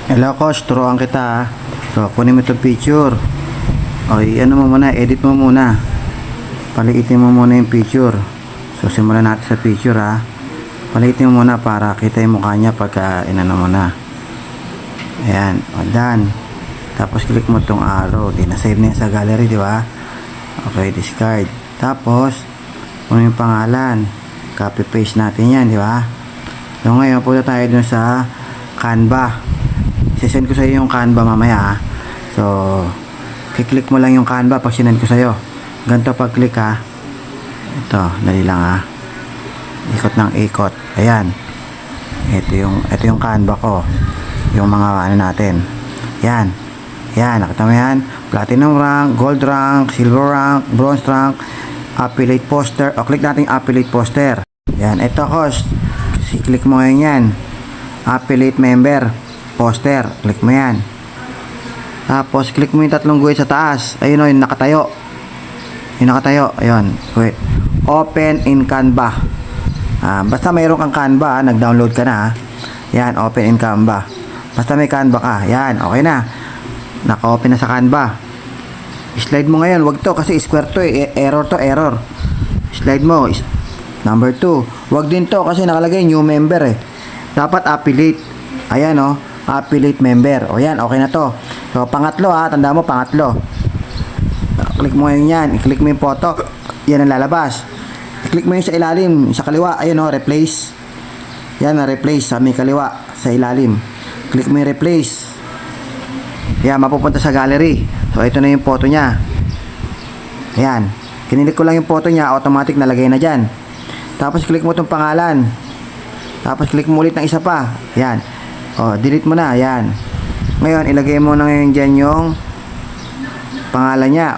Hello coach, turuan kita ha. So, kunin mo itong picture. Okay, ano mo muna, edit mo muna. Paliitin mo muna yung picture. So, simulan natin sa picture ha. Paliitin mo muna para kita yung mukha niya pagka inano mo na. Ayan, o done. Tapos click mo itong arrow. Di na-save na sa gallery, di ba? Okay, discard. Tapos, kunin yung pangalan. Copy-paste natin yan, di ba? So, ngayon, punta tayo dun sa Canva. Sisend ko sa iyo yung Canva mamaya ha. So, kiklik mo lang yung Canva pag sinend ko sa iyo. Ganito pag click ha. Ito, dali lang ha. Ikot ng ikot. Ayan. Ito yung Canva ko. Yung mga ano natin. Yan. Yan, nakita mo yan? Platinum rank, gold rank, silver rank, bronze rank, affiliate poster. O, click natin yung affiliate poster. Yan, ito host. Click mo ngayon yan. Affiliate member poster, click mo yan. Tapos click mo yung tatlong guhit sa taas. Ayun o, yung nakatayo. Yung nakatayo, ayun, wait. Open in Canva. Basta mayroon kang Canva, nag-download ka na. Yan, open in Canva. Basta may Canva ka, yan, okay na. Naka-open na sa Canva. Slide mo ngayon, wag to kasi square to error to, error. Slide mo, number 2. Wag din to kasi nakalagay new member Dapat affiliate. Ayan o, affiliate member. O yan, okay na to. So, pangatlo ha, tanda mo, pangatlo. Click mo ngayon yan, i-click mo yung photo. Yan ang lalabas. I-click mo yung sa ilalim, sa kaliwa. Ayun o, replace. Yan, replace sa may kaliwa, sa ilalim. Click mo yung replace. Yan, mapupunta sa gallery. So, ito na yung photo niya. Ayan. Kinilik ko lang yung photo niya, automatic nalagay na dyan. Tapos, click mo itong pangalan. Tapos, click mo ulit ng isa pa. Yan. O, delete mo na. Yan. Ngayon, ilagay mo na ngayon dyan yung pangalan niya.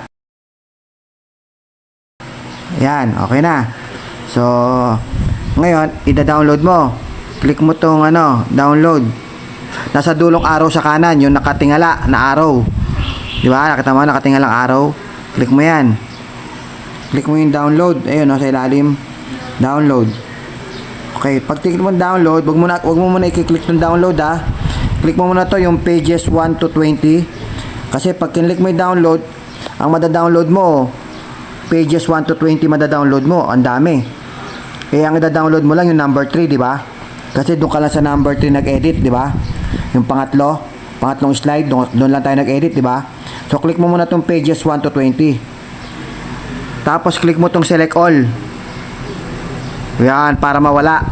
Yan. Okay na. So, ngayon, ida-download mo. Click mo tong download. Nasa dulong arrow sa kanan, yung nakatingala na arrow. Di ba? Nakita mo, nakatingalang arrow. Click mo yan. Click mo yung download. Ayun, sa ilalim. Download. Okay, pag click mo download, wag mo muna i-click yung download ha. Click mo muna to yung pages 1 to 20. Kasi pag kinlik mo yung download, ang mada-download mo, pages 1 to 20 mada-download mo, ang dami. Kaya ang ida-download mo lang yung number 3, di ba? Kasi doon ka lang sa number 3 nag-edit, di ba? Yung pangatlong slide, doon lang tayo nag-edit, di ba? So click mo muna tong pages 1 to 20. Tapos click mo tong select all. Yan, para mawala.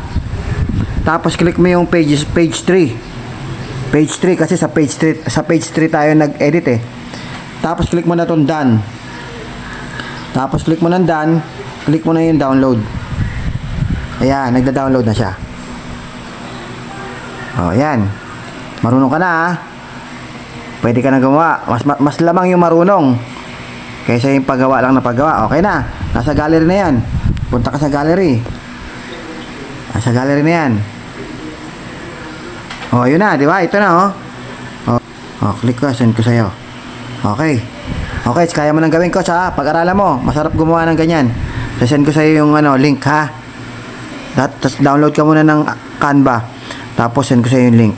Tapos click mo yung page 3. Page 3 kasi sa page 3 tayo nag-edit Tapos click mo na tong done. Tapos click mo ng done, click mo na yung download. Ayan, nagda-download na siya. Oh, ayan. Marunong ka na ha. Pwede ka na gumawa. Mas lamang yung marunong kaysa yung paggawa lang na paggawa. Okay na. Nasa gallery na yan. Punta ka sa gallery. Sa gallery na yan. Oh, yun na, di ba? Ito na, click ko, send ko sa'yo. Okay. Okay, kaya mo nang gawin ko sa pag-aralan mo. Masarap gumawa ng ganyan. Send ko sa'yo yung link, ha? Tapos download ka muna ng Canva. Tapos send ko sa'yo yung link.